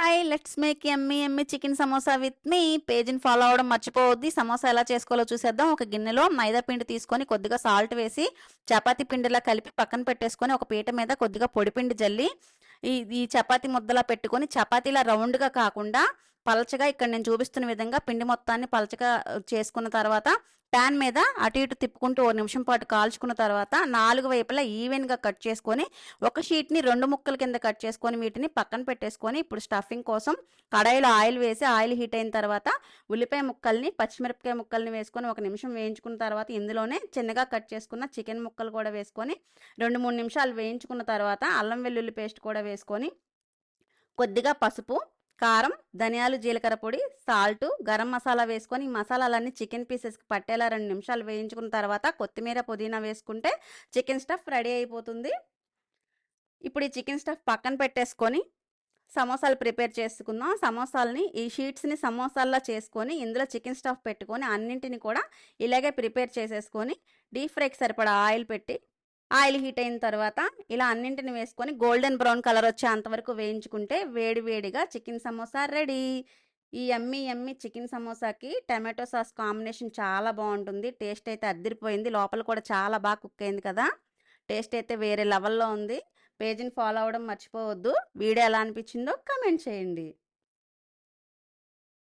Hi let's make yummy yummy chicken samosa with me పేజ్ని follow అవ్వడం మర్చిపోవద్దు. సమోసా ఎలా చేసుకోవాలో చూసేద్దాం. ఒక గిన్నెలో మైదా పిండి తీసుకొని కొద్దిగా సాల్ట్ వేసి చపాతీ పిండిలా కలిపి పక్కన పెట్టేసుకొని ఒక పీట మీద కొద్దిగా పొడి పిండి జల్లి ఈ ఈ చపాతీ ముద్దలా పెట్టుకొని చపాతీలా రౌండ్గా కాకుండా పలచగా ఇక్కడ నేను చూపిస్తున్న విధంగా పిండి మొత్తాన్ని పలచగా చేసుకున్న తర్వాత ప్యాన్ మీద అటు ఇటు తిప్పుకుంటూ 1 నిమిషం పాటు కాల్చుకున్న తర్వాత 4 వైపులా ఈవెన్గా కట్ చేసుకొని ఒక షీట్ని 2 ముక్కల కింద కట్ చేసుకొని వీటిని పక్కన పెట్టేసుకొని ఇప్పుడు స్టఫింగ్ కోసం కడాయిలో ఆయిల్ వేసి ఆయిల్ హీట్ అయిన తర్వాత ఉల్లిపాయ ముక్కల్ని పచ్చిమిరపకాయ ముక్కల్ని వేసుకొని 1 నిమిషం వేయించుకున్న తర్వాత ఇందులోనే చిన్నగా కట్ చేసుకున్న చికెన్ ముక్కలు కూడా వేసుకొని 2-3 నిమిషాలు వేయించుకున్న తర్వాత అల్లం వెల్లుల్లి పేస్ట్ కూడా వేసుకొని కొద్దిగా పసుపు, కారం, ధనియాలు, జీలకర్ర పొడి, సాల్ట్, గరం మసాలా వేసుకొని ఈ మసాలాలన్నీ చికెన్ పీసెస్కి పట్టేలా 2 నిమిషాలు వేయించుకున్న తర్వాత కొత్తిమీర, పుదీనా వేసుకుంటే చికెన్ స్టఫ్ రెడీ అయిపోతుంది. ఇప్పుడు ఈ చికెన్ స్టఫ్ పక్కన పెట్టేసుకొని సమోసాలు ప్రిపేర్ చేసుకుందాం. సమోసాలని ఈ షీట్స్ని సమోసాల్లా చేసుకొని ఇందులో చికెన్ స్టఫ్ పెట్టుకొని అన్నింటిని కూడా ఇలాగే ప్రిపేర్ చేసేసుకొని డీప్ ఫ్రైకి సరిపడా ఆయిల్ పెట్టి ఆయిల్ హీట్ అయిన తర్వాత ఇలా అన్నింటిని వేసుకొని గోల్డెన్ బ్రౌన్ కలర్ వచ్చే అంతవరకు వేయించుకుంటే వేడి వేడిగా చికెన్ సమోసా రెడీ. ఈ యమ్మీ యమ్మీ చికెన్ సమోసాకి టమాటో సాస్ కాంబినేషన్ చాలా బాగుంటుంది. టేస్ట్ అయితే అద్దరిపోయింది. లోపల కూడా చాలా బాగా కుక్ అయింది కదా. టేస్ట్ అయితే వేరే లెవెల్లో ఉంది. పేజ్ని ఫాలో అవ్వడం మర్చిపోవద్దు. వీడియో ఎలా అనిపించిందో కామెంట్ చేయండి.